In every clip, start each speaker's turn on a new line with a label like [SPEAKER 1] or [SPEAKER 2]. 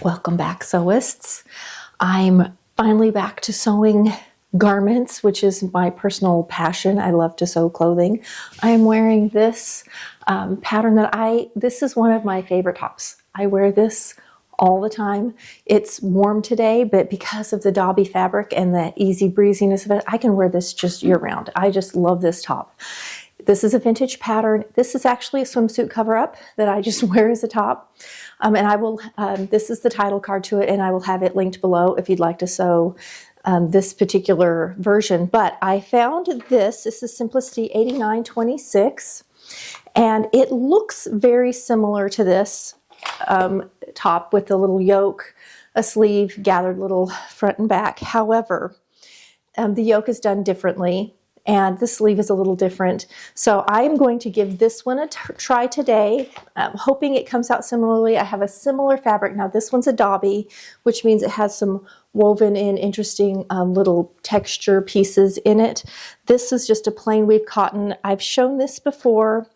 [SPEAKER 1] Welcome back, sewists. I'm finally back to sewing garments, which is my personal passion. I love to sew clothing. I am wearing this pattern this is one of my favorite tops. I wear this all the time. It's warm today, but because of the Dobby fabric and the easy breeziness of it, I can wear this just year round. I just love this top. This is a vintage pattern. This is actually a swimsuit cover-up that I just wear as a top. And I will, this is the title card to it, and I will have it linked below if you'd like to sew this particular version. But I found this is Simplicity 8926, and it looks very similar to this top with a little yoke, a sleeve, gathered little front and back. However, the yoke is done differently, and the sleeve is a little different. So I am going to give this one a try today. I'm hoping it comes out similarly. I have a similar fabric. Now this one's a Dobby, which means it has some woven in interesting little texture pieces in it. This is just a plain weave cotton. I've shown this before.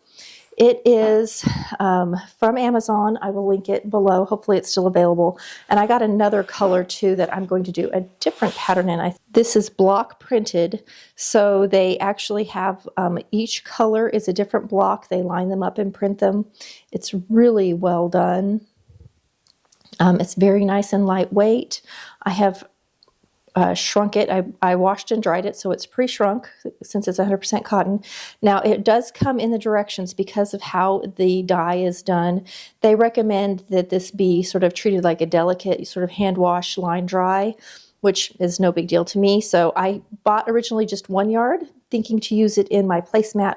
[SPEAKER 1] It is from Amazon. I will link it below. Hopefully it's still available. And I got another color too that I'm going to do a different pattern in. This is block printed. So they actually have, each color is a different block. They line them up and print them. It's really well done. It's very nice and lightweight. I have shrunk it. I washed and dried it, so it's pre-shrunk since it's 100% cotton. Now it does come in the directions because of how the dye is done. They recommend that this be sort of treated like a delicate sort of hand wash, line dry, which is no big deal to me. So I bought originally just 1 yard, thinking to use it in my placemat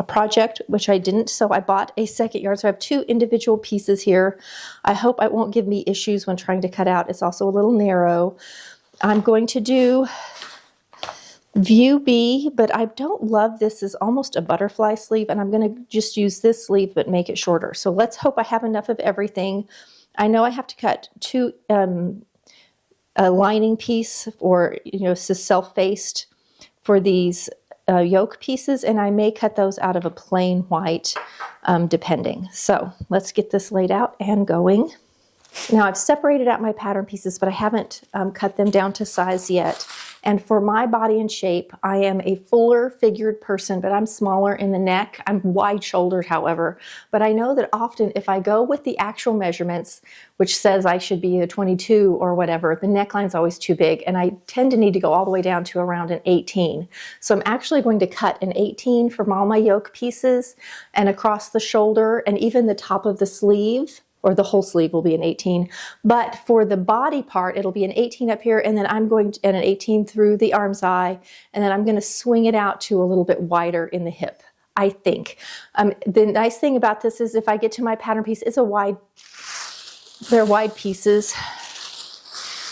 [SPEAKER 1] project, which I didn't. So I bought a 2nd yard. So I have 2 individual pieces here. I hope it won't give me issues when trying to cut out. It's also a little narrow. I'm going to do view B, but I don't love this as almost a butterfly sleeve, and I'm going to just use this sleeve but make it shorter. So let's hope I have enough of everything. I know I have to cut 2 a lining piece, or self-faced for these yoke pieces, and I may cut those out of a plain white depending. So let's get this laid out and going. Now I've separated out my pattern pieces, but I haven't cut them down to size yet. And for my body and shape, I am a fuller figured person, but I'm smaller in the neck. I'm wide shouldered, however. But I know that often if I go with the actual measurements, which says I should be a 22 or whatever, the neckline's always too big. And I tend to need to go all the way down to around an 18. So I'm actually going to cut an 18 from all my yoke pieces and across the shoulder and even the top of the sleeve. Or the whole sleeve will be an 18. But for the body part, it'll be an 18 up here, and then I'm going to, and an 18 through the arm's eye, and then I'm going to swing it out to a little bit wider in the hip, I think. The nice thing about this is if I get to my pattern piece, they're wide pieces.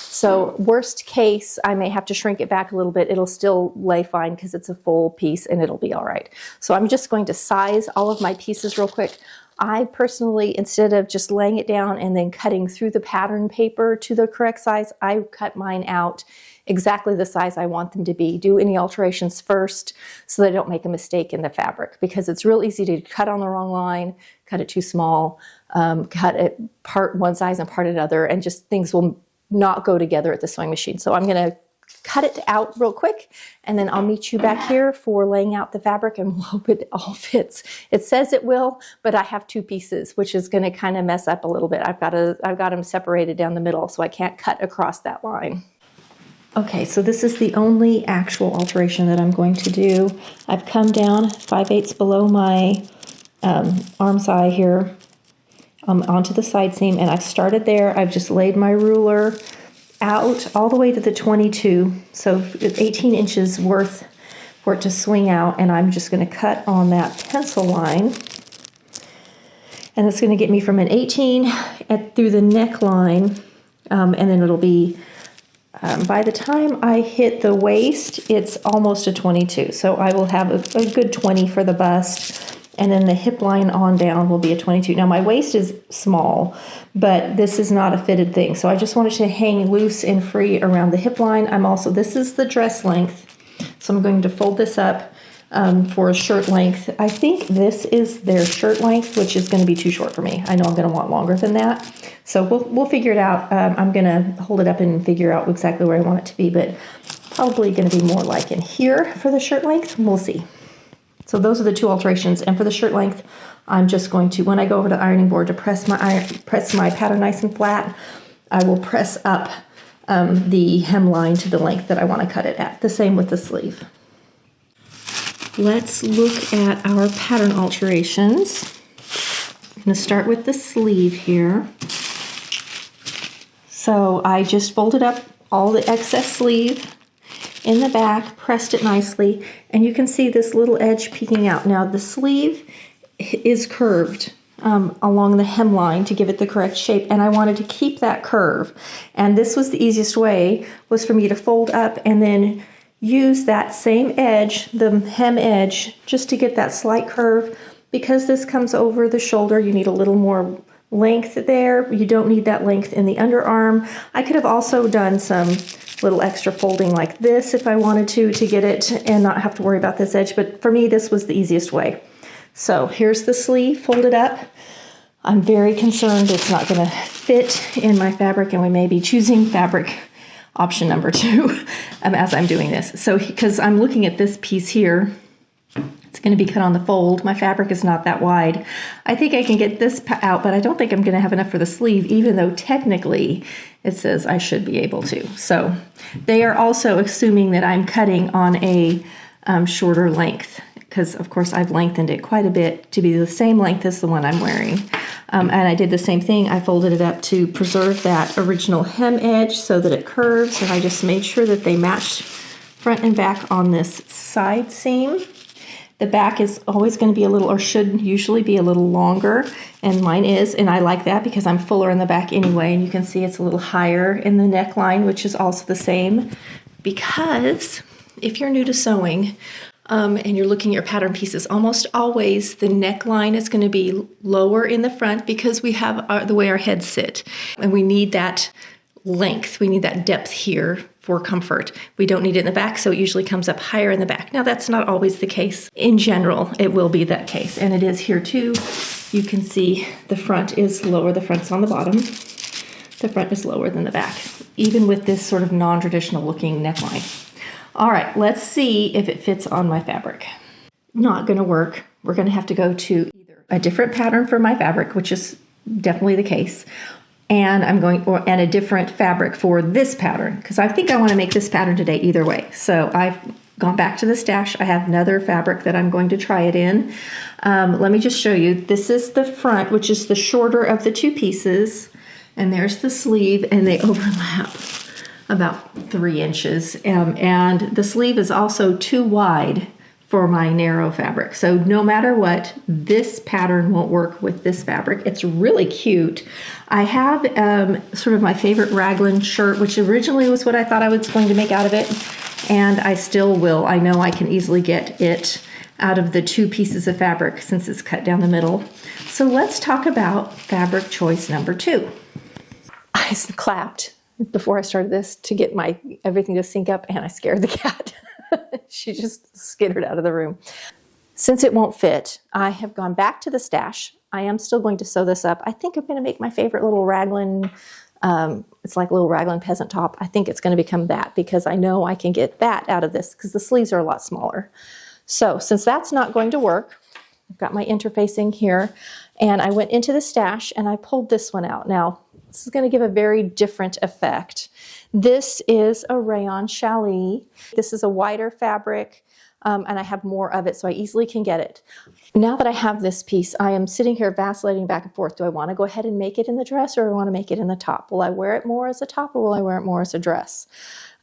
[SPEAKER 1] So worst case, I may have to shrink it back a little bit. It'll still lay fine because it's a full piece and it'll be all right. So I'm just going to size all of my pieces real quick. I personally, instead of just laying it down and then cutting through the pattern paper to the correct size, I cut mine out exactly the size I want them to be. Do any alterations first so that I don't make a mistake in the fabric, because it's real easy to cut on the wrong line, cut it too small, cut it part one size and part another, and just things will not go together at the sewing machine. So I'm going to cut it out real quick, and then I'll meet you back here for laying out the fabric, and we'll hope it all fits. It says it will, but I have 2 pieces, which is going to kind of mess up a little bit. I've got them separated down the middle, so I can't cut across that line. Okay, so this is the only actual alteration that I'm going to do. I've come down 5/8 below my arm's eye here onto the side seam, and I've started there. I've just laid my ruler out all the way to the 22, so 18 inches worth for it to swing out, and I'm just going to cut on that pencil line, and it's going to get me from an 18 through the neckline, and then it'll be by the time I hit the waist, it's almost a 22, so I will have a good 20 for the bust. And then the hip line on down will be a 22. Now my waist is small, but this is not a fitted thing. So I just wanted to hang loose and free around the hip line. This is the dress length. So I'm going to fold this up for a shirt length. I think this is their shirt length, which is going to be too short for me. I know I'm going to want longer than that. So we'll figure it out. I'm going to hold it up and figure out exactly where I want it to be, but probably going to be more like in here for the shirt length. We'll see. So those are the two alterations. And for the shirt length, I'm just going to, when I go over to the ironing board to press my pattern nice and flat, I will press up the hemline to the length that I want to cut it at. The same with the sleeve. Let's look at our pattern alterations. I'm going to start with the sleeve here. So I just folded up all the excess sleeve in the back, pressed it nicely, and you can see this little edge peeking out. Now the sleeve is curved along the hemline to give it the correct shape, and I wanted to keep that curve. And this was the easiest way, was for me to fold up and then use that same edge, the hem edge, just to get that slight curve. Because this comes over the shoulder, you need a little more length there. You don't need that length in the underarm. I could have also done some little extra folding like this if I wanted to get it and not have to worry about this edge, but for me this was the easiest way. So here's the sleeve folded up. I'm very concerned it's not going to fit in my fabric, and we may be choosing fabric option number 2 as I'm doing this. So because I'm looking at this piece here, it's going to be cut on the fold. My fabric is not that wide. I think I can get this out, but I don't think I'm going to have enough for the sleeve, even though technically it says I should be able to. So they are also assuming that I'm cutting on a shorter length, because of course I've lengthened it quite a bit to be the same length as the one I'm wearing. And I did the same thing. I folded it up to preserve that original hem edge so that it curves, and I just made sure that they matched front and back on this side seam. The back is always going to be a little, or should usually be a little longer, and mine is, and I like that because I'm fuller in the back anyway, and you can see it's a little higher in the neckline, which is also the same, because if you're new to sewing and you're looking at your pattern pieces, almost always the neckline is going to be lower in the front because we have the way our heads sit, and we need that length, we need that depth here for comfort. We don't need it in the back, so it usually comes up higher in the back. Now that's not always the case. In general, it will be that case, and it is here too. You can see the front is lower, the front's on the bottom. The front is lower than the back, even with this sort of non-traditional looking neckline. All right, let's see if it fits on my fabric. Not gonna work. We're gonna have to go to either a different pattern for my fabric, which is definitely the case, and and a different fabric for this pattern, because I think I want to make this pattern today either way. So I've gone back to the stash. I have another fabric that I'm going to try it in. Let me just show you. This is the front, which is the shorter of the two pieces, and there's the sleeve, and they overlap about 3 inches. And the sleeve is also too wide for my narrow fabric. So no matter what, this pattern won't work with this fabric. It's really cute. I have sort of my favorite raglan shirt, which originally was what I thought I was going to make out of it, and I still will. I know I can easily get it out of the 2 pieces of fabric since it's cut down the middle. So let's talk about fabric choice number 2. I clapped before I started this to get everything to sync up, and I scared the cat. She just skittered out of the room. Since it won't fit, I have gone back to the stash. I am still going to sew this up. I think I'm going to make my favorite little raglan, it's like a little raglan peasant top. I think it's going to become that because I know I can get that out of this because the sleeves are a lot smaller. So since that's not going to work, I've got my interfacing here, and I went into the stash and I pulled this one out. Now, this is going to give a very different effect. This is a rayon challis. This is a wider fabric, and I have more of it, so I easily can get it. Now that I have this piece, I am sitting here vacillating back and forth. Do I want to go ahead and make it in the dress, or do I want to make it in the top? Will I wear it more as a top, or will I wear it more as a dress?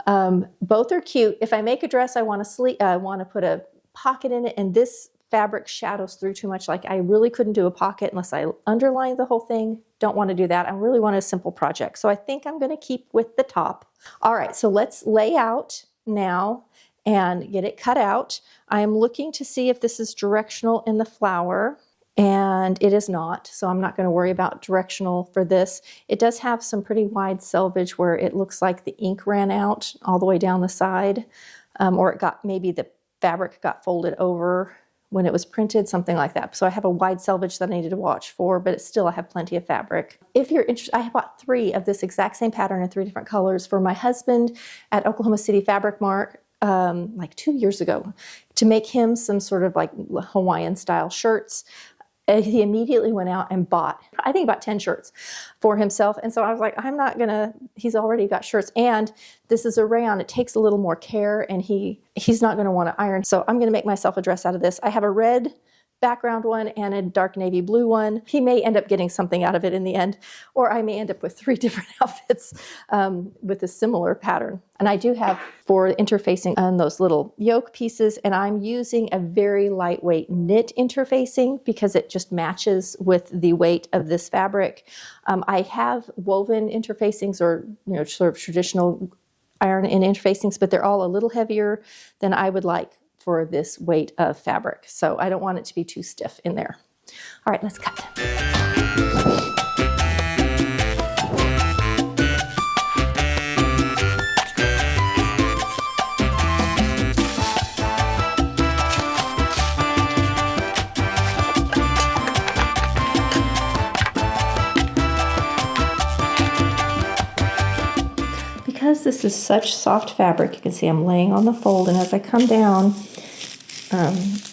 [SPEAKER 1] Both are cute. If I make a dress, I want to put a pocket in it, and this fabric shadows through too much. Like, I really couldn't do a pocket unless I underlined the whole thing. Don't want to do that. I really want a simple project. So I think I'm going to keep with the top. All right, so let's lay out now and get it cut out. I am looking to see if this is directional in the flower, and it is not. So I'm not going to worry about directional for this. It does have some pretty wide selvage where it looks like the ink ran out all the way down the side, or it got maybe the fabric got folded over when it was printed, something like that. So I have a wide selvage that I needed to watch for, but still I have plenty of fabric. If you're interested, I bought 3 of this exact same pattern in 3 different colors for my husband at Oklahoma City Fabric Mart like 2 years ago to make him some sort of like Hawaiian style shirts. He immediately went out and bought, I think about 10 shirts for himself. And so I was like, I'm not gonna, he's already got shirts, and this is a rayon. It takes a little more care, and he's not gonna wanna iron. So I'm gonna make myself a dress out of this. I have a red background one and a dark navy blue one. He may end up getting something out of it in the end, or I may end up with 3 different outfits with a similar pattern. And I do have for interfacing on those little yoke pieces, and I'm using a very lightweight knit interfacing because it just matches with the weight of this fabric. I have woven interfacings, or sort of traditional iron in interfacings, but they're all a little heavier than I would like for this weight of fabric. So I don't want it to be too stiff in there. All right, let's cut. Because this is such soft fabric, you can see I'm laying on the fold, and as I come down,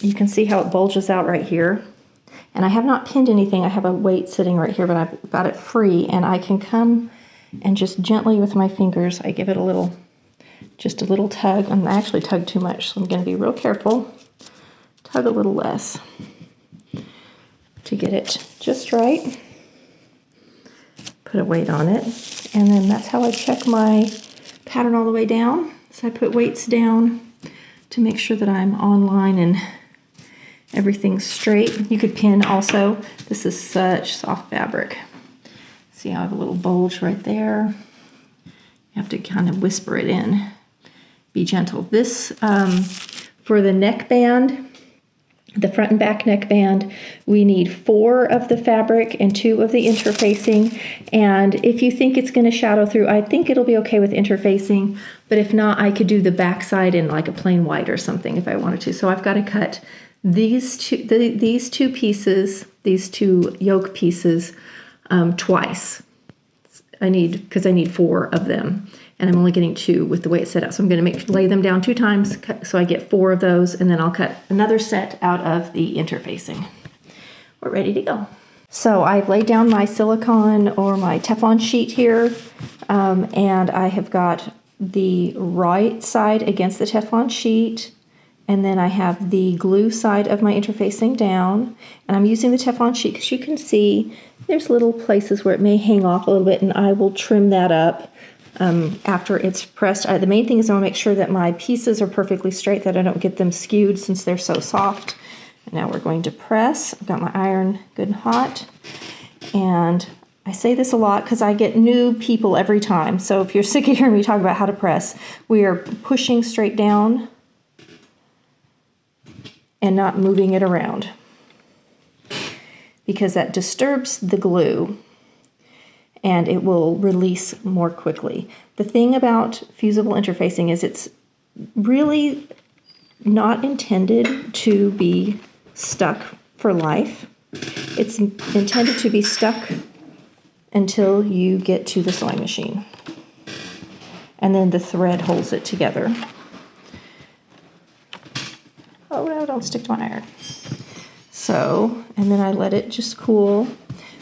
[SPEAKER 1] you can see how it bulges out right here. And I have not pinned anything. I have a weight sitting right here, but I've got it free, and I can come and just gently with my fingers, I give it a little, just a little tug. And I actually tug too much, so I'm going to be real careful. Tug a little less to get it just right. Put a weight on it, and then that's how I check my pattern all the way down. So I put weights down to make sure that I'm on line and everything's straight. You could pin also. This is such soft fabric. See how I have a little bulge right there? You have to kind of whisper it in. Be gentle. This, for the neckband, the front and back neckband, we need 4 of the fabric and 2 of the interfacing. And if you think it's going to shadow through, I think it'll be okay with interfacing. But if not, I could do the back side in like a plain white or something if I wanted to. So I've got to cut these two pieces, these 2 yoke pieces, twice. Because I need 4 of them. And I'm only getting 2 with the way it's set out. So I'm going to lay them down 2 times so I get 4 of those, and then I'll cut another set out of the interfacing. We're ready to go. So I've laid down my silicone or my Teflon sheet here, and I have got the right side against the Teflon sheet, and then I have the glue side of my interfacing down, and I'm using the Teflon sheet because you can see there's little places where it may hang off a little bit, and I will trim that up after it's pressed. The main thing is I want to make sure that my pieces are perfectly straight, that I don't get them skewed since they're so soft. And now we're going to press. I've got my iron good and hot. And I say this a lot because I get new people every time. So if you're sick of hearing me talk about how to press, we are pushing straight down and not moving it around, because that disturbs the glue and it will release more quickly. The thing about fusible interfacing is it's really not intended to be stuck for life. It's intended to be stuck until you get to the sewing machine. And then the thread holds it together. Oh no, don't stick to my iron. So, and then I let it just cool.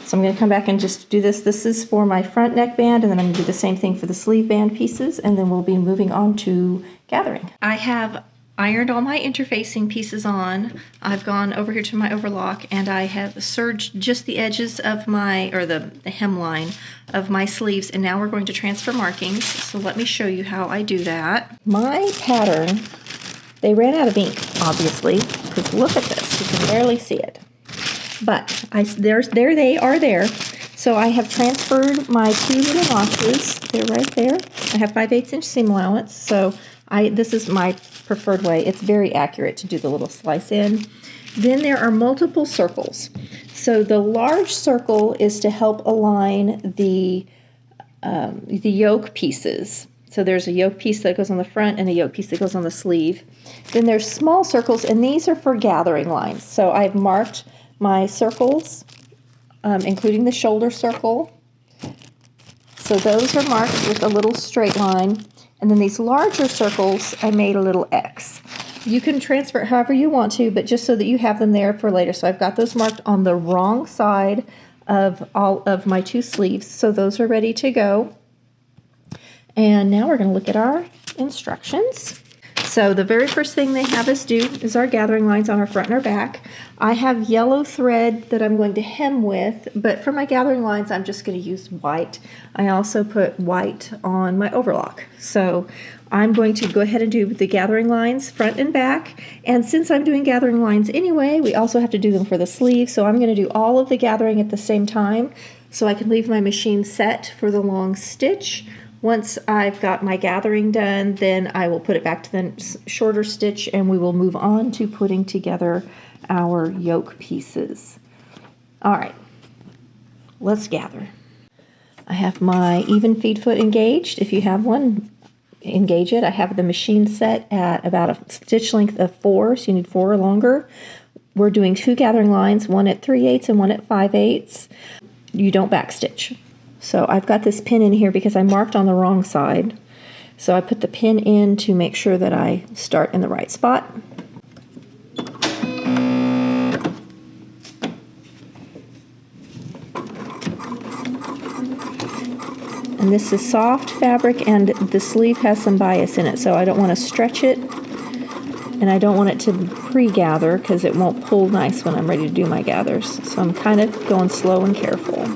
[SPEAKER 1] So I'm going to come back and just do this. This is for my front neck band, and then I'm going to do the same thing for the sleeve band pieces, and then we'll be moving on to gathering. I have ironed all my interfacing pieces on. I've gone over here to my overlock, and I have serged just the edges of my, or the hemline of my sleeves, and now we're going to transfer markings. So let me show you how I do that. My pattern, they ran out of ink, obviously, because look at this. You can barely see it. But there they are there. So I have transferred my 2 little notches. They're right there. I have 5/8 inch seam allowance. So this is my preferred way. It's very accurate to do the little slice in. Then there are multiple circles. So the large circle is to help align the yoke pieces. So there's a yoke piece that goes on the front and a yoke piece that goes on the sleeve. Then there's small circles, and these are for gathering lines. So I've marked my circles, including the shoulder circle. So those are marked with a little straight line. And then these larger circles, I made a little X. You can transfer it however you want to, but just so that you have them there for later. So I've got those marked on the wrong side of all of my 2 sleeves. So those are ready to go. And now we're going to look at our instructions. So the very first thing they have us do is our gathering lines on our front and our back. I have yellow thread that I'm going to hem with, but for my gathering lines, I'm just going to use white. I also put white on my overlock. So I'm going to go ahead and do the gathering lines front and back. And since I'm doing gathering lines anyway, we also have to do them for the sleeve. So I'm going to do all of the gathering at the same time so I can leave my machine set for the long stitch. Once I've got my gathering done, then I will put it back to the shorter stitch and we will move on to putting together our yoke pieces. All right, let's gather. I have my even feed foot engaged. If you have one, engage it. I have the machine set at about a stitch length of 4, so you need 4 or longer. We're doing 2 gathering lines, one at 3/8 and one at 5/8. You don't backstitch. So I've got this pin in here because I marked on the wrong side. So I put the pin in to make sure that I start in the right spot. And this is soft fabric and the sleeve has some bias in it, so I don't want to stretch it and I don't want it to pre-gather because it won't pull nice when I'm ready to do my gathers. So I'm kind of going slow and careful.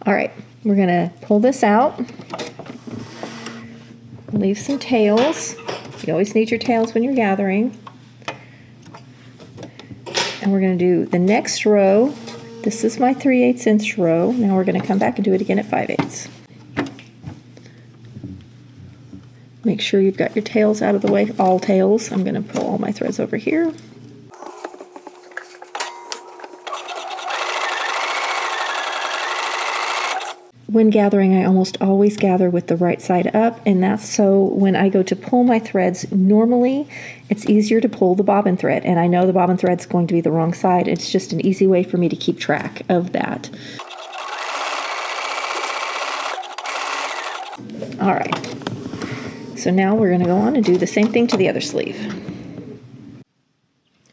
[SPEAKER 1] All right, we're gonna pull this out, leave some tails. You always need your tails when you're gathering. And we're gonna do the next row. This is my 3/8 inch row. Now we're gonna come back and do it again at 5/8. Make sure you've got your tails out of the way, all tails. I'm gonna pull all my threads over here. When gathering, I almost always gather with the right side up, and that's so when I go to pull my threads, normally it's easier to pull the bobbin thread, and I know the bobbin thread's going to be the wrong side. It's just an easy way for me to keep track of that. All right, so now we're going to go on and do the same thing to the other sleeve.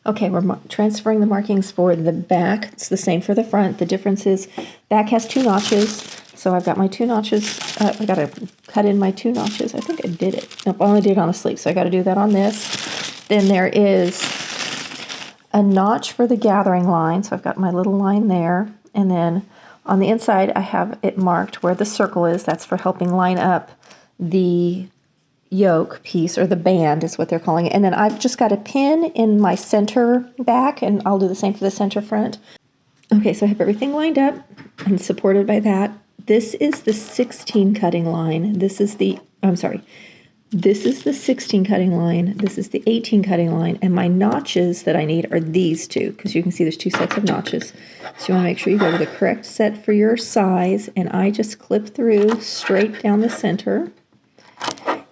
[SPEAKER 1] Okay, we're transferring the markings for the back. It's the same for the front. The difference is back has 2 notches. So I've got my 2 notches. I got to cut in my 2 notches. I think I did it. Nope, I only did it on the sleeve, so I got to do that on this. Then there is a notch for the gathering line. So I've got my little line there. And then on the inside, I have it marked where the circle is. That's for helping line up the yoke piece, or the band is what they're calling it. And then I've just got a pin in my center back, and I'll do the same for the center front. Okay, so I have everything lined up and supported by that. This is the 16 cutting line. This is the 16 cutting line. This is the 18 cutting line. And my notches that I need are these 2, because you can see there's 2 sets of notches. So you want to make sure you go to the correct set for your size. And I just clip through straight down the center.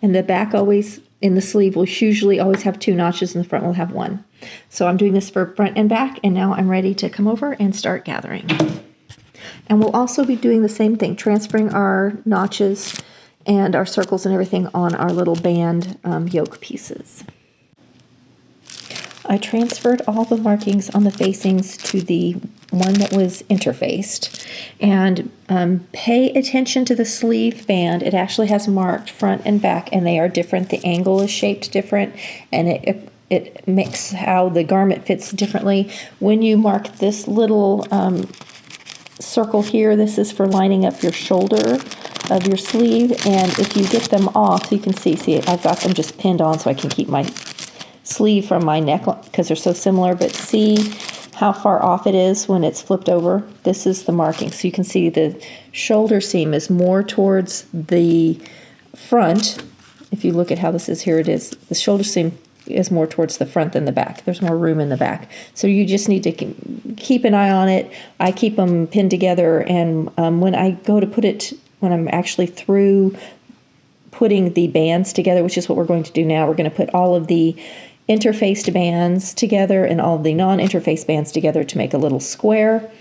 [SPEAKER 1] And the back always, in the sleeve, will usually always have 2 notches, and the front will have 1. So I'm doing this for front and back, and now I'm ready to come over and start gathering. And we'll also be doing the same thing, transferring our notches and our circles and everything on our little band yoke pieces. I transferred all the markings on the facings to the one that was interfaced. And pay attention to the sleeve band. It actually has marked front and back, and they are different. The angle is shaped different, and it makes how the garment fits differently. When you mark this little circle here, this is for lining up your shoulder of your sleeve, and if you get them off, you can see I've got them just pinned on so I can keep my sleeve from my neckline because they're so similar, but see how far off it is when it's flipped over. This is the marking, so you can see the shoulder seam is more towards the front, if you look at how this is, here it is, the shoulder seam is more towards the front than the back. There's more room in the back. So you just need to keep an eye on it. I keep them pinned together, and when I go to put it, when I'm actually through putting the bands together, which is what we're going to do now, we're going to put all of the interfaced bands together and all of the non-interfaced bands together to make a little square.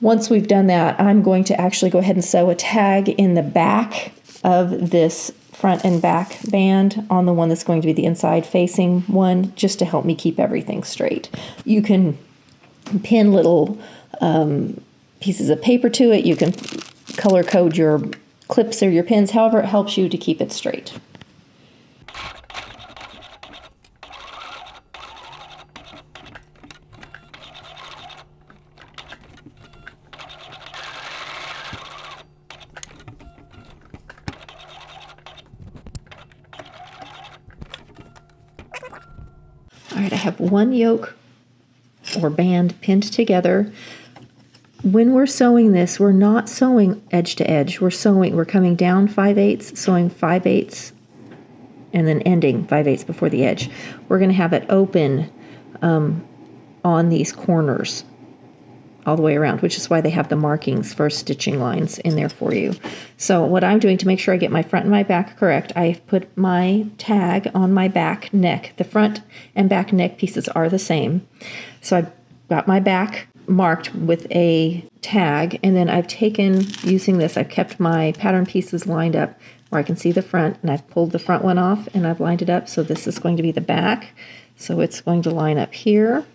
[SPEAKER 1] Once we've done that, I'm going to actually go ahead and sew a tag in the back of this front and back band on the one that's going to be the inside facing one, just to help me keep everything straight. You can pin little pieces of paper to it. You can color code your clips or your pins, however it helps you to keep it straight. All right, I have one yoke or band pinned together. When we're sewing this, we're not sewing edge to edge. We're coming down 5/8, sewing 5/8, and then ending 5/8 before the edge. We're going to have it open on these corners all the way around, which is why they have the markings for stitching lines in there for you. So what I'm doing to make sure I get my front and my back correct, I've put my tag on my back neck. The front and back neck pieces are the same. So I've got my back marked with a tag, and then I've taken, using this, I've kept my pattern pieces lined up where I can see the front, and I've pulled the front one off and I've lined it up. So this is going to be the back. So it's going to line up here.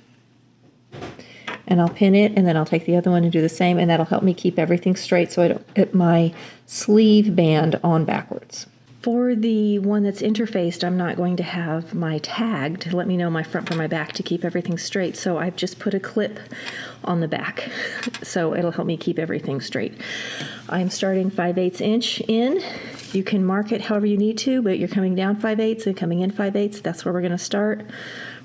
[SPEAKER 1] And I'll pin it, and then I'll take the other one and do the same, and that'll help me keep everything straight so I don't get my sleeve band on backwards. For the one that's interfaced, I'm not going to have my tag to let me know my front from my back to keep everything straight, so I've just put a clip on the back, so it'll help me keep everything straight. I'm starting 5/8 inch in. You can mark it however you need to, but you're coming down 5/8 and coming in 5/8. That's where we're going to start.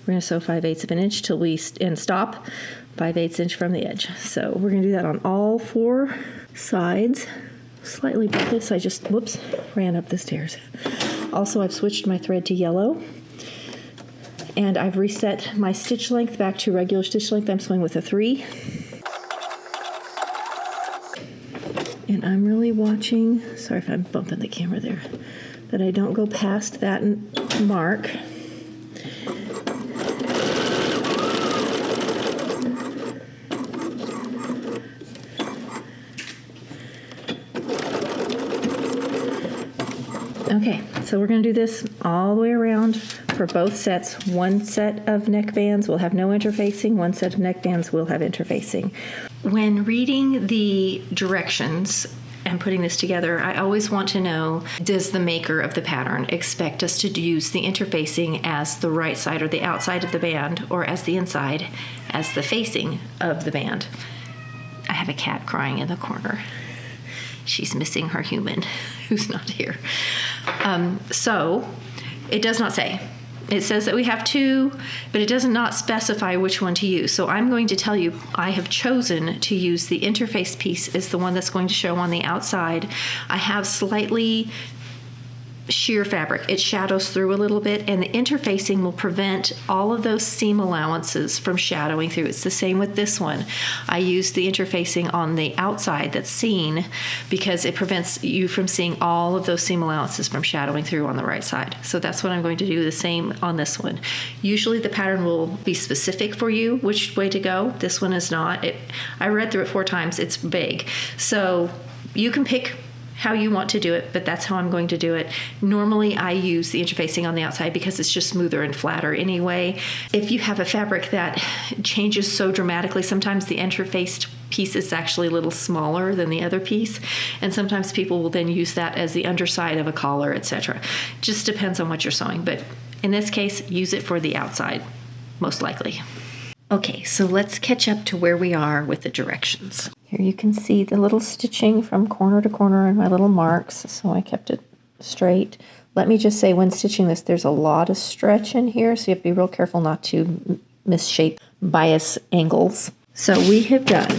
[SPEAKER 1] We're going to sew 5/8 of an inch till we and stop 5/8 inch from the edge. So we're going to do that on all four sides. Slightly above this, I just, whoops, ran up the stairs. Also, I've switched my thread to yellow, and I've reset my stitch length back to regular stitch length. I'm sewing with a 3. And I'm really watching, sorry if I'm bumping the camera there, that I don't go past that mark. Okay, so we're going to do this all the way around for both sets. One set of neck bands will have no interfacing. One set of neck bands will have interfacing. When reading the directions and putting this together, I always want to know, does the maker of the pattern expect us to use the interfacing as the right side or the outside of the band, or as the inside as the facing of the band? I have a cat crying in the corner. She's missing her human who's not here. So it does not say. It says that we have 2, but it does not specify which one to use. So I'm going to tell you, I have chosen to use the interface piece as the one that's going to show on the outside. I have slightly sheer fabric. It shadows through a little bit, and the interfacing will prevent all of those seam allowances from shadowing through. It's the same with this one. I use the interfacing on the outside that's seen because it prevents you from seeing all of those seam allowances from shadowing through on the right side. So that's what I'm going to do, the same on this one. Usually the pattern will be specific for you which way to go. This one is not. I read through it 4 times. It's vague. So you can pick how you want to do it, but that's how I'm going to do it. Normally I use the interfacing on the outside because it's just smoother and flatter anyway. If you have a fabric that changes so dramatically, sometimes the interfaced piece is actually a little smaller than the other piece, and sometimes people will then use that as the underside of a collar, etc. Just depends on what you're sewing, but in this case, use it for the outside, most likely. Okay, so let's catch up to where we are with the directions. Here you can see the little stitching from corner to corner and my little marks, so I kept it straight. Let me just say, when stitching this, there's a lot of stretch in here, so you have to be real careful not to misshape bias angles. So we have done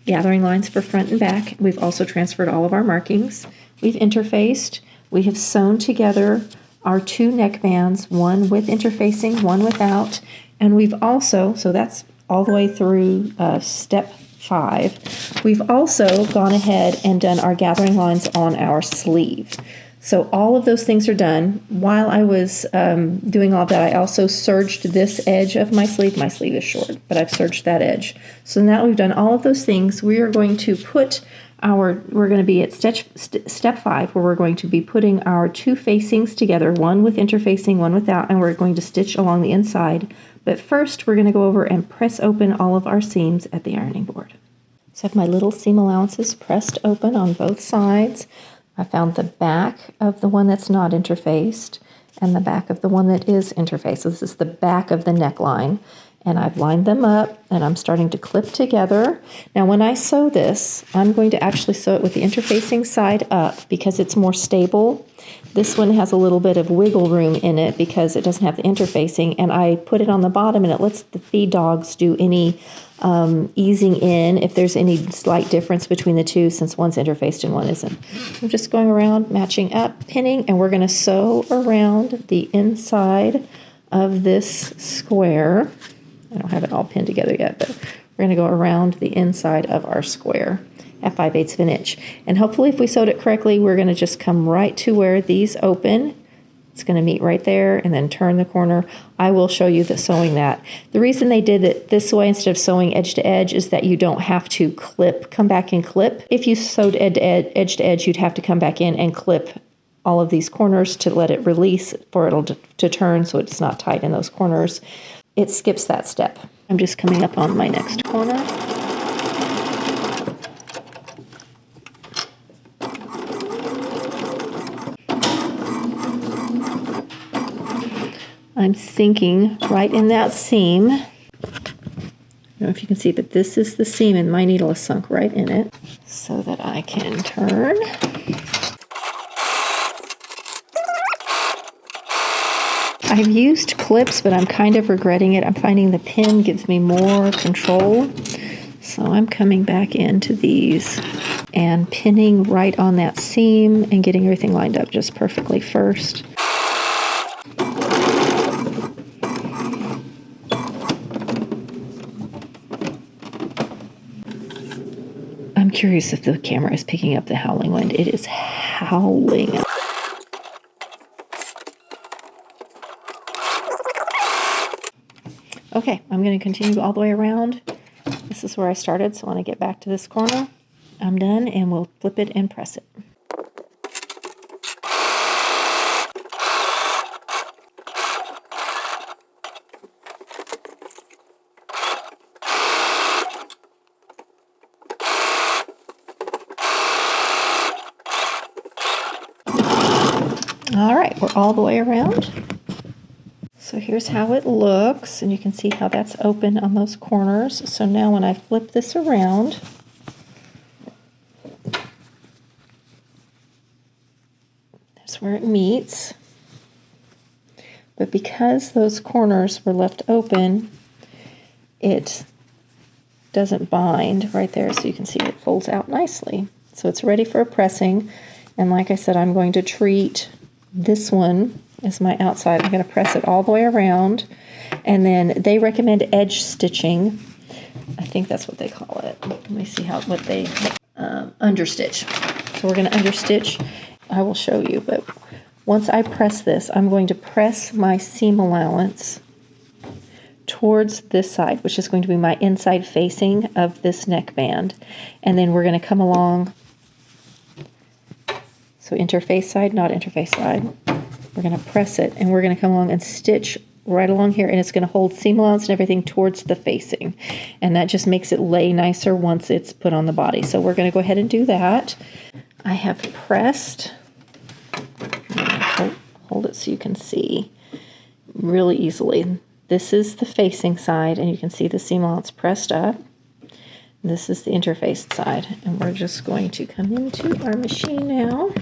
[SPEAKER 1] gathering lines for front and back. We've also transferred all of our markings. we've interfaced. We have sewn together our two neck bands, one with interfacing, one without. And we've also, so that's all the way through step 5. We've also gone ahead and done our gathering lines on our sleeve. So all of those things are done. While I was doing all that, I also serged this edge of my sleeve. My sleeve is short, but I've serged that edge. So now that we've done all of those things, we are going to put we're going to be at step 5, where we're going to be putting our two facings together, one with interfacing, one without, and we're going to stitch along the inside. But first, we're going to go over and press open all of our seams at the ironing board. So I have my little seam allowances pressed open on both sides. I found the back of the one that's not interfaced and the back of the one that is interfaced. So this is the back of the neckline. And I've lined them up and I'm starting to clip together. Now when I sew this, I'm going to actually sew it with the interfacing side up because it's more stable. This one has a little bit of wiggle room in it because it doesn't have the interfacing, and I put it on the bottom and it lets the feed dogs do any easing in if there's any slight difference between the two, since one's interfaced and one isn't. I'm just going around, matching up, pinning, and we're going to sew around the inside of this square. I don't have it all pinned together yet, but we're going to go around the inside of our square at 5/8 of an inch. And hopefully if we sewed it correctly, we're going to just come right to where these open. It's going to meet right there and then turn the corner. I will show you the sewing that. The reason they did it this way instead of sewing edge to edge is that you don't have to come back and clip. If you sewed edge to edge, you'd have to come back in and clip all of these corners to let it release for it to turn so it's not tight in those corners. It skips that step. I'm just coming up on my next corner. I'm sinking right in that seam. I don't know if you can see, but this is the seam and my needle is sunk right in it so that I can turn. I've used clips, but I'm kind of regretting it. I'm finding the pin gives me more control. So I'm coming back into these and pinning right on that seam and getting everything lined up just perfectly first. I'm curious if the camera is picking up the howling wind. It is howling. Okay, I'm going to continue all the way around. This is where I started, so when I get back to this corner, I'm done, and we'll flip it and press it. All right, we're all the way around. So here's how it looks, and you can see how that's open on those corners. So now when I flip this around, that's where it meets. But because those corners were left open, it doesn't bind right there, so you can see it folds out nicely. So it's ready for a pressing, and like I said, I'm going to treat this one is my outside. I'm going to press it all the way around, and then they recommend edge stitching. I think that's what they call it. Let me see what they understitch. So we're going to understitch. I will show you, but once I press this, I'm going to press my seam allowance towards this side, which is going to be my inside facing of this neckband, and then we're going to come along. So interface side, not interface side. We're going to press it, and we're going to come along and stitch right along here, and it's going to hold seam allowance and everything towards the facing, and that just makes it lay nicer once it's put on the body. So we're going to go ahead and do that. I have pressed, hold it so you can see really easily. This is the facing side, and you can see the seam allowance pressed up. This is the interfaced side, and we're just going to come into our machine now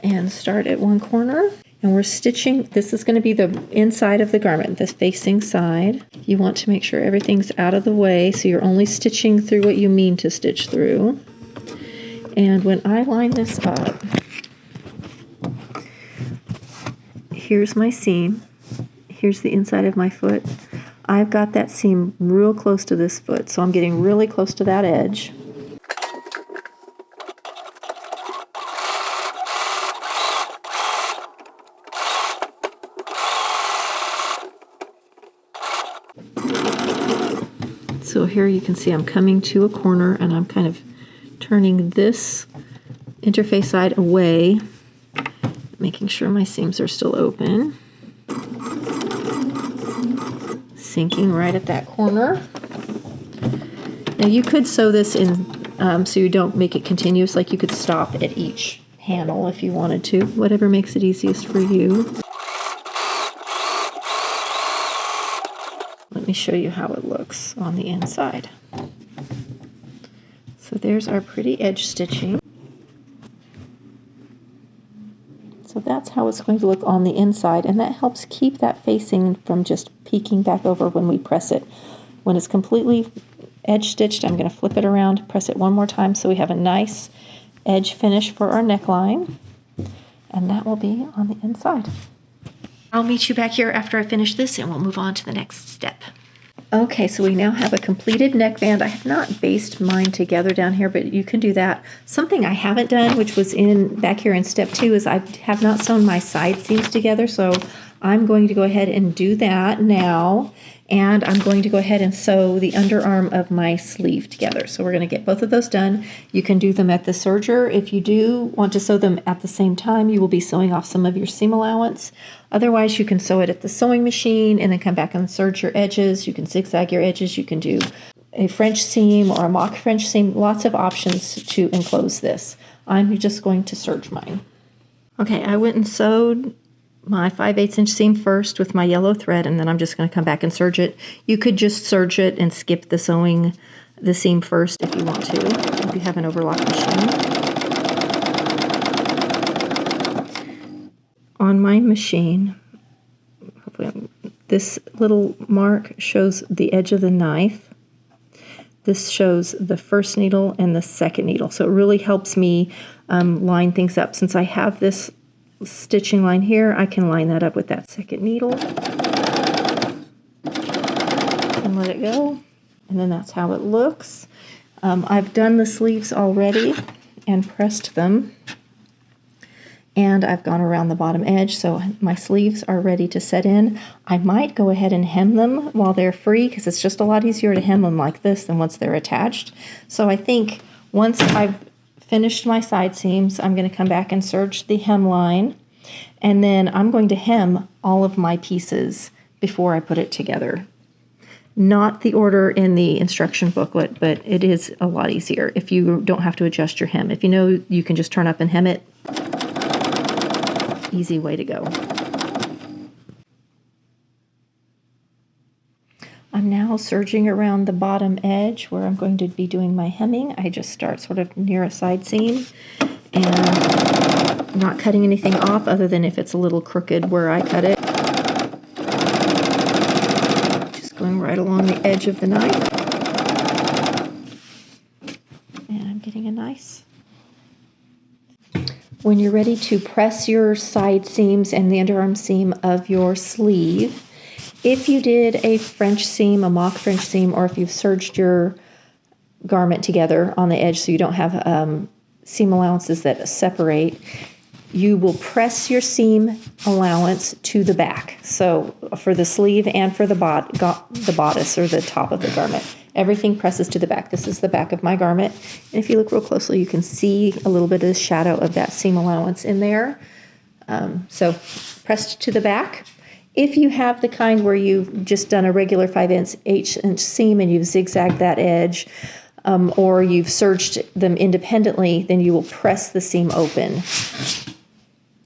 [SPEAKER 1] and start at one corner. And we're stitching, this is going to be the inside of the garment, the facing side. You want to make sure everything's out of the way, so you're only stitching through what you mean to stitch through. And when I line this up, here's my seam. Here's the inside of my foot. I've got that seam real close to this foot, so I'm getting really close to that edge. So here you can see I'm coming to a corner and I'm kind of turning this interface side away, making sure my seams are still open. Sinking right at that corner. Now you could sew this in so you don't make it continuous, like you could stop at each handle if you wanted to, whatever makes it easiest for you. Let me show you how it looks on the inside. So there's our pretty edge stitching. So that's how it's going to look on the inside, and that helps keep that facing from just peeking back over when we press it. When it's completely edge stitched, I'm going to flip it around, press it one more time so we have a nice edge finish for our neckline, and that will be on the inside. I'll meet you back here after I finish this and we'll move on to the next step. Okay, so we now have a completed neckband. I have not basted mine together down here, but you can do that. Something I haven't done, which was back here in step 2, is I have not sewn my side seams together, so I'm going to go ahead and do that now. And I'm going to go ahead and sew the underarm of my sleeve together. So we're going to get both of those done. You can do them at the serger. If you do want to sew them at the same time, you will be sewing off some of your seam allowance. Otherwise, you can sew it at the sewing machine and then come back and serge your edges. You can zigzag your edges. You can do a French seam or a mock French seam. Lots of options to enclose this. I'm just going to serge mine. Okay, I went and sewed my 5/8 inch seam first with my yellow thread, and then I'm just going to come back and serge it. You could just serge it and skip the sewing the seam first if you want to, if you have an overlock machine. On my machine, this little mark shows the edge of the knife. This shows the first needle and the second needle, so it really helps me line things up. Since I have this stitching line here, I can line that up with that second needle and let it go, and then that's how it looks. I've done the sleeves already and pressed them, and I've gone around the bottom edge, so my sleeves are ready to set in. I might go ahead and hem them while they're free, because it's just a lot easier to hem them like this than once they're attached. So I think once I've finished my side seams, I'm going to come back and serge the hemline, and then I'm going to hem all of my pieces before I put it together. Not the order in the instruction booklet, but it is a lot easier if you don't have to adjust your hem. If you know you can just turn up and hem it, easy way to go. I'm now serging around the bottom edge where I'm going to be doing my hemming. I just start sort of near a side seam and not cutting anything off other than if it's a little crooked where I cut it. Just going right along the edge of the knife. And I'm getting a nice. When you're ready to press your side seams and the underarm seam of your sleeve, if you did a French seam, a mock French seam, or if you've serged your garment together on the edge so you don't have seam allowances that separate, you will press your seam allowance to the back. So for the sleeve and for the bodice or the top of the garment, everything presses to the back. This is the back of my garment. And if you look real closely, you can see a little bit of the shadow of that seam allowance in there. So pressed to the back. If you have the kind where you've just done a regular 5/8 inch seam and you've zigzagged that edge, or you've serged them independently, then you will press the seam open.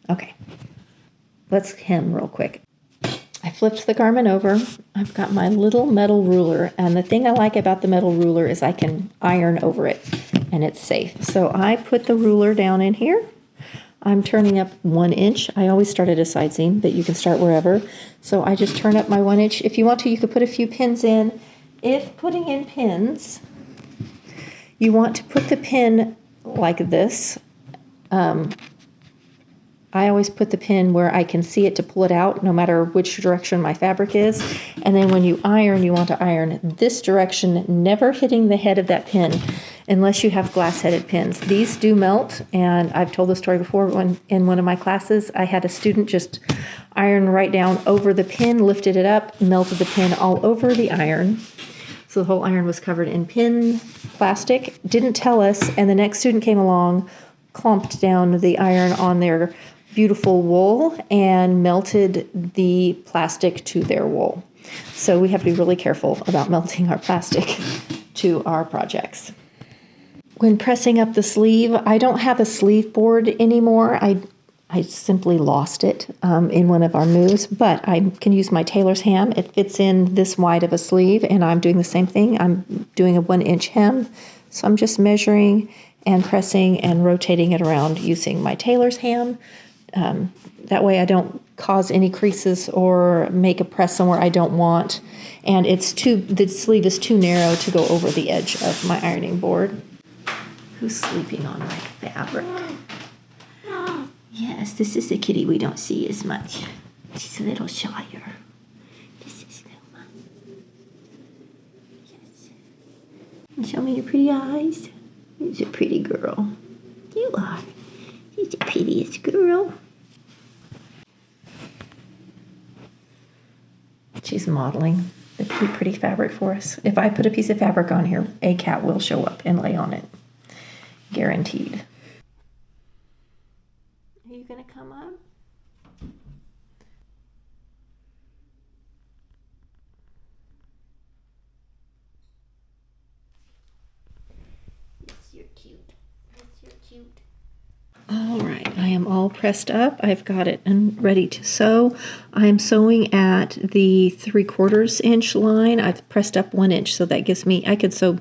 [SPEAKER 1] Okay, let's hem real quick. I flipped the garment over. I've got my little metal ruler, and the thing I like about the metal ruler is I can iron over it, and it's safe. So I put the ruler down in here. I'm turning up 1 inch. I always start at a side seam, but you can start wherever. So I just turn up my 1 inch. If you want to, you could put a few pins in. If putting in pins, you want to put the pin like this. I always put the pin where I can see it to pull it out, no matter which direction my fabric is. And then when you iron, you want to iron this direction, never hitting the head of that pin unless you have glass-headed pins. These do melt, and I've told the story before. When in one of my classes, I had a student just iron right down over the pin, lifted it up, melted the pin all over the iron. So the whole iron was covered in pin plastic. Didn't tell us, and the next student came along, clumped down the iron on their beautiful wool and melted the plastic to their wool. So we have to be really careful about melting our plastic to our projects. When pressing up the sleeve, I don't have a sleeve board anymore. I simply lost it in one of our moves, but I can use my tailor's hem. It fits in this wide of a sleeve, and I'm doing the same thing. I'm doing a 1-inch hem, so I'm just measuring and pressing and rotating it around using my tailor's hem. That way I don't cause any creases or make a press somewhere I don't want. And the sleeve is too narrow to go over the edge of my ironing board. Who's sleeping on my fabric? Yes, this is the kitty we don't see as much. She's a little shyer. This is Noma. Yes. And show me your pretty eyes. You're a pretty girl. You are. You're the prettiest girl. She's modeling the cute, pretty fabric for us. If I put a piece of fabric on here, a cat will show up and lay on it. Guaranteed. Are you going to come up? Yes, you're cute. Yes, you're cute. All right, I am all pressed up. I've got it and ready to sew. I am sewing at the 3/4 inch line. I've pressed up 1 inch, so that gives me, I could sew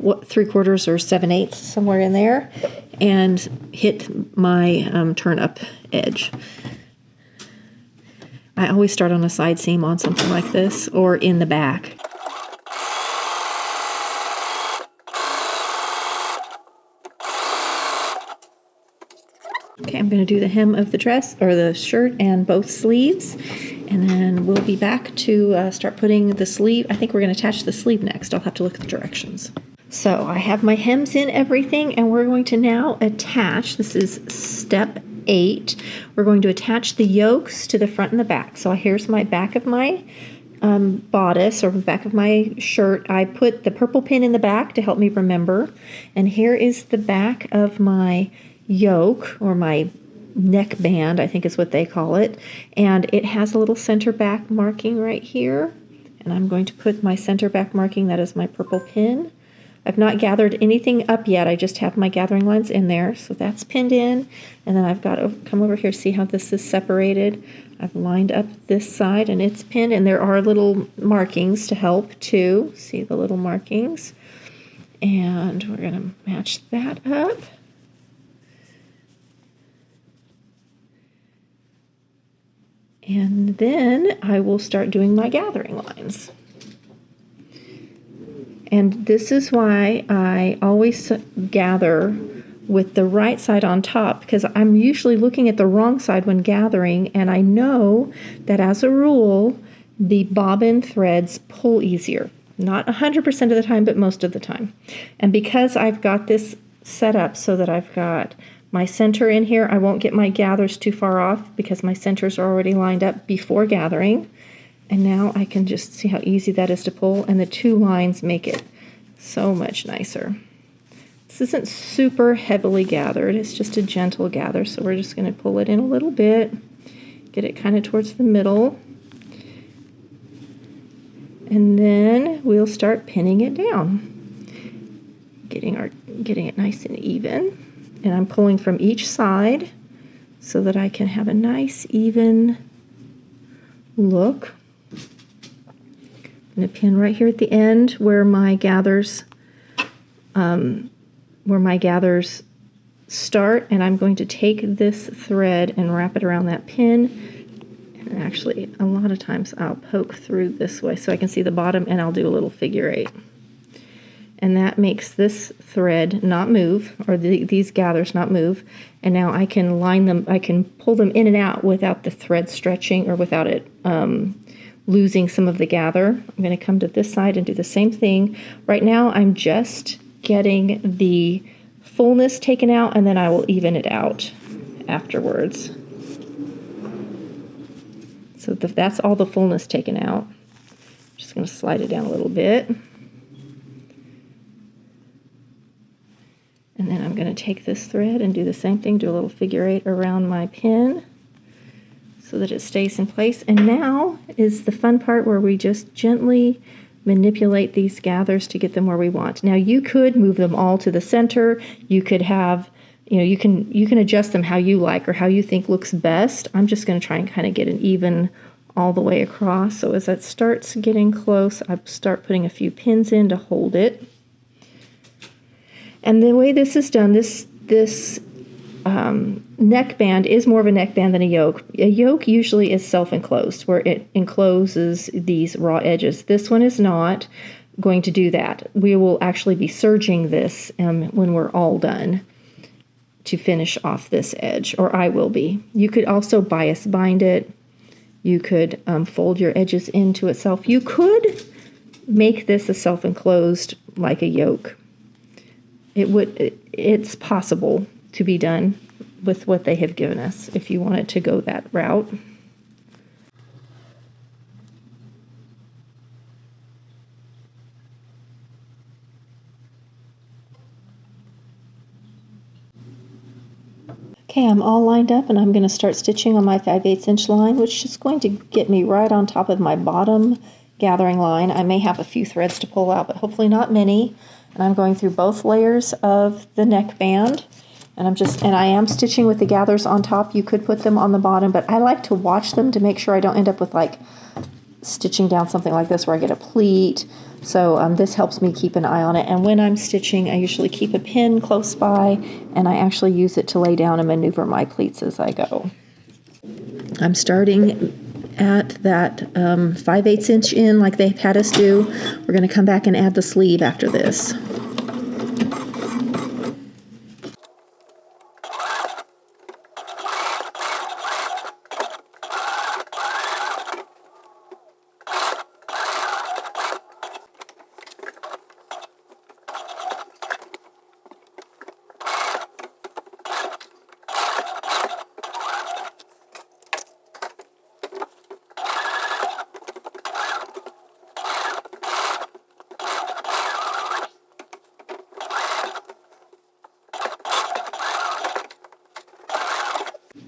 [SPEAKER 1] 3/4 or 7/8 somewhere in there and hit my turn up edge. I always start on a side seam on something like this or in the back. Okay, I'm going to do the hem of the dress or the shirt and both sleeves, and then we'll be back to start putting the sleeve. I think we're going to attach the sleeve next. I'll have to look at the directions. So I have my hems in everything, and we're going to now attach. This is step 8. We're going to attach the yokes to the front and the back. So here's my back of my bodice or the back of my shirt. I put the purple pin in the back to help me remember, and here is the back of my yoke or my neck band, I think is what they call it, and it has a little center back marking right here, and I'm going to put my center back marking, that is my purple pin. I've not gathered anything up yet, I just have my gathering lines in there, so that's pinned in, and then I've got to come over here, see how this is separated. I've lined up this side and it's pinned, and there are little markings to help too. See the little markings, and we're going to match that up. And then I will start doing my gathering lines. And this is why I always gather with the right side on top, because I'm usually looking at the wrong side when gathering, and I know that as a rule, the bobbin threads pull easier. Not 100% of the time, but most of the time. And because I've got this set up so that I've got my center in here, I won't get my gathers too far off because my centers are already lined up before gathering. And now I can just see how easy that is to pull, and the two lines make it so much nicer. This isn't super heavily gathered, it's just a gentle gather, so we're just going to pull it in a little bit, get it kind of towards the middle, and then we'll start pinning it down, getting it nice and even. And I'm pulling from each side so that I can have a nice even look. I'm going to pin right here at the end where my gathers start, and I'm going to take this thread and wrap it around that pin. And actually, a lot of times I'll poke through this way so I can see the bottom, and I'll do a little figure 8. and that makes this thread not move, or these gathers not move. And now I can line them, I can pull them in and out without the thread stretching or without it losing some of the gather. I'm going to come to this side and do the same thing. Right now I'm just getting the fullness taken out, and then I will even it out afterwards. So that's all the fullness taken out. Just going to slide it down a little bit. And then I'm going to take this thread and do the same thing, do a little figure 8 around my pin so that it stays in place. And now is the fun part where we just gently manipulate these gathers to get them where we want. Now you could move them all to the center. You could have, you can adjust them how you like or how you think looks best. I'm just going to try and kind of get an even all the way across. So as it starts getting close, I start putting a few pins in to hold it. And the way this is done, this neckband is more of a neckband than a yoke. A yoke usually is self-enclosed, where it encloses these raw edges. This one is not going to do that. We will actually be serging this when we're all done to finish off this edge, or I will be. You could also bias bind it. You could fold your edges into itself. You could make this a self-enclosed like a yoke. It's possible to be done with what they have given us if you wanted to go that route. Okay, I'm all lined up, and I'm going to start stitching on my 5/8 inch line, which is going to get me right on top of my bottom gathering line. I may have a few threads to pull out, but hopefully not many. And I'm going through both layers of the neckband, and I am stitching with the gathers on top. You could put them on the bottom, but I like to watch them to make sure I don't end up with like stitching down something like this where I get a pleat. So this helps me keep an eye on it. And when I'm stitching, I usually keep a pin close by, and I actually use it to lay down and maneuver my pleats as I go. I'm starting at that 5/8 inch in like they've had us do. We're going to come back and add the sleeve after this.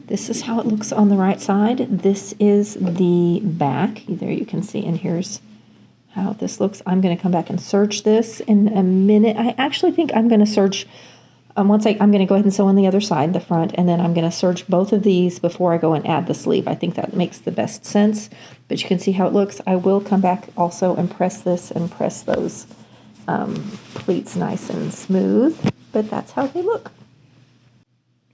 [SPEAKER 1] This is how it looks on the right side. This is the back. There you can see, and here's how this looks. I'm going to come back and serge this in a minute. I actually think I'm going to serge, I'm going to go ahead and sew on the other side, the front, and then I'm going to serge both of these before I go and add the sleeve. I think that makes the best sense, but you can see how it looks. I will come back also and press this and press those pleats nice and smooth, but that's how they look.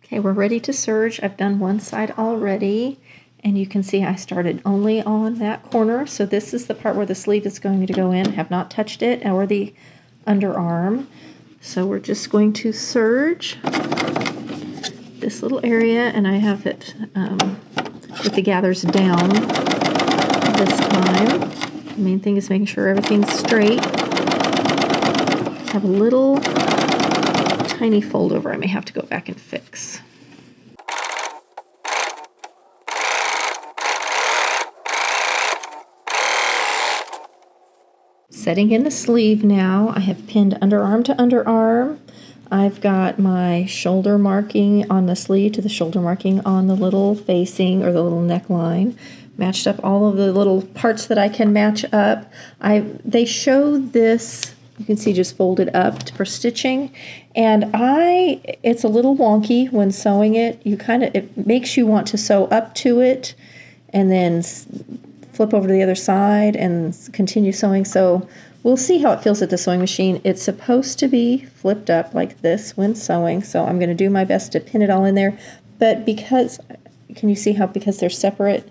[SPEAKER 1] Okay, we're ready to serge. I've done one side already, and you can see I started only on that corner. So this is the part where the sleeve is going to go in. I have not touched it, or the underarm. So we're just going to serge this little area, and I have it with the gathers down this time. The main thing is making sure everything's straight. I have a little tiny fold over I may have to go back and fix. Setting in the sleeve now, I have pinned underarm to underarm. I've got my shoulder marking on the sleeve to the shoulder marking on the little facing or the little neckline. Matched up all of the little parts that I can match up. They show this, you can see, just folded up for stitching, and it's a little wonky when sewing it. It makes you want to sew up to it and then flip over to the other side and continue sewing. So we'll see how it feels at the sewing machine. It's supposed to be flipped up like this when sewing, so I'm going to do my best to pin it all in there. But because they're separate,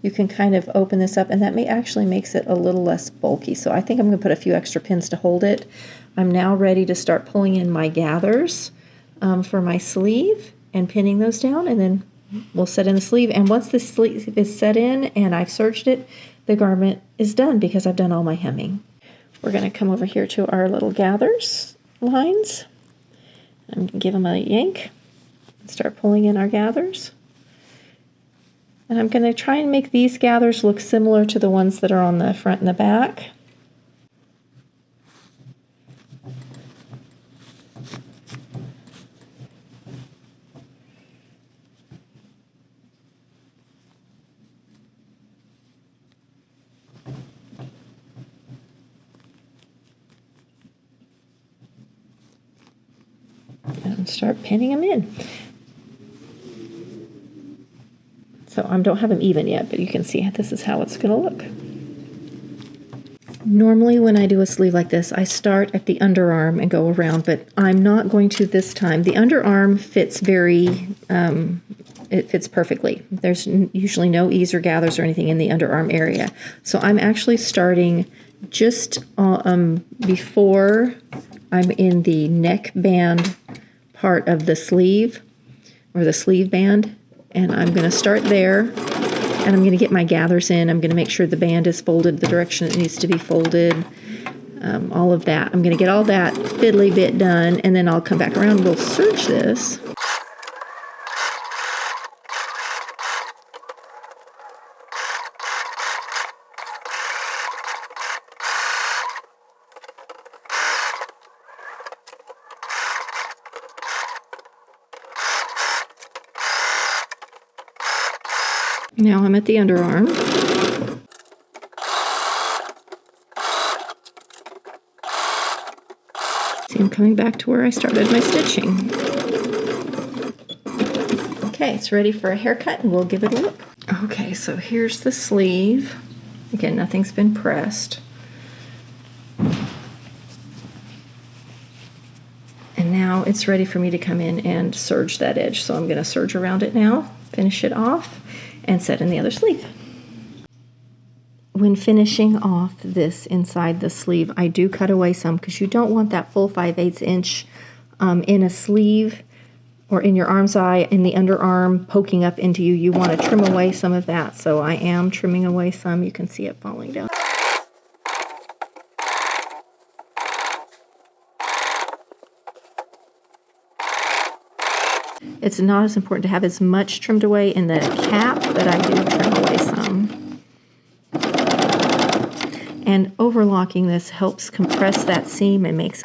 [SPEAKER 1] you can kind of open this up, and that actually makes it a little less bulky. So I think I'm going to put a few extra pins to hold it. I'm now ready to start pulling in my gathers for my sleeve and pinning those down, and then we'll set in the sleeve. And once the sleeve is set in and I've serged it, the garment is done because I've done all my hemming. We're going to come over here to our little gathers lines and give them a yank and start pulling in our gathers. And I'm going to try and make these gathers look similar to the ones that are on the front and the back. And start pinning them in. So I don't have them even yet, but you can see this is how it's going to look. Normally when I do a sleeve like this, I start at the underarm and go around, but I'm not going to this time. The underarm fits it fits perfectly. There's usually no ease or gathers or anything in the underarm area. So I'm actually starting just before I'm in the neck band part of the sleeve, or the sleeve band. And I'm going to start there, and I'm going to get my gathers in. I'm going to make sure the band is folded the direction it needs to be folded, all of that. I'm going to get all that fiddly bit done, and then I'll come back around and we'll serge this. Now I'm at the underarm. See, I'm coming back to where I started my stitching. Okay, it's ready for a haircut, and we'll give it a look. Okay, so here's the sleeve. Again, nothing's been pressed. And now it's ready for me to come in and serge that edge. So I'm going to serge around it now, finish it off, and set in the other sleeve. When finishing off this inside the sleeve, I do cut away some because you don't want that full 5/8 inch in a sleeve or in your arm's eye, in the underarm poking up into you. You want to trim away some of that. So I am trimming away some. You can see it falling down. It's not as important to have as much trimmed away in the cap, but I do trim away some. And overlocking this helps compress that seam and makes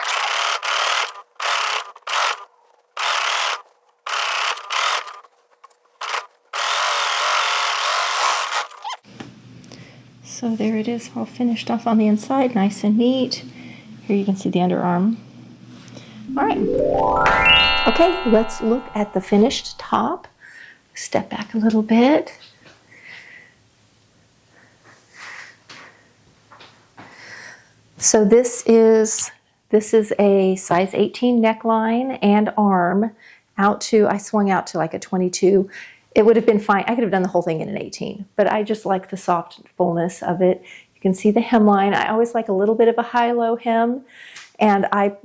[SPEAKER 1] So there it is, all finished off on the inside, nice and neat. Here you can see the underarm. All right. Okay, let's look at the finished top. Step back a little bit. So this is a size 18 neckline and arm I swung out to like a 22. It would have been fine. I could have done the whole thing in an 18, but I just like the soft fullness of it. You can see the hemline. I always like a little bit of a high-low hem, and I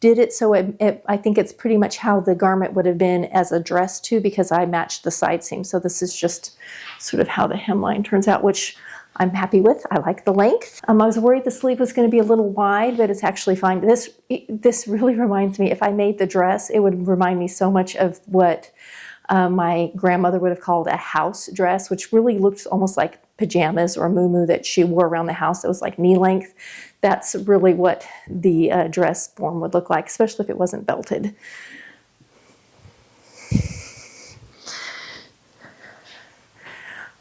[SPEAKER 1] did it so I think it's pretty much how the garment would have been as a dress too, because I matched the side seam. So this is just sort of how the hemline turns out, which I'm happy with. I like the length. I was worried the sleeve was going to be a little wide, but it's actually fine. This really reminds me, if I made the dress, it would remind me so much of what my grandmother would have called a house dress, which really looks almost like pajamas or muumuu that she wore around the house. It was like knee length. That's really what the dress form would look like, especially if it wasn't belted.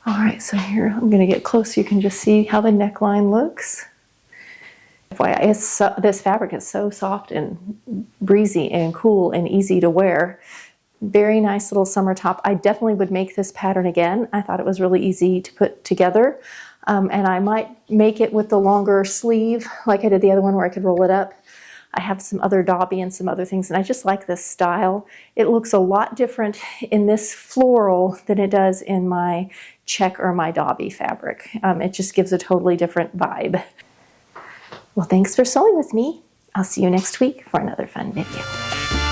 [SPEAKER 1] All right, so here I'm going to get close so you can just see how the neckline looks. FYI, this fabric is so soft and breezy and cool and easy to wear. Very nice little summer top. I definitely would make this pattern again. I thought it was really easy to put together. And I might make it with the longer sleeve like I did the other one where I could roll it up. I have some other dobby and some other things, and I just like this style. It looks a lot different in this floral than it does in my check or my dobby fabric. It just gives a totally different vibe. Well, thanks for sewing with me. I'll see you next week for another fun video.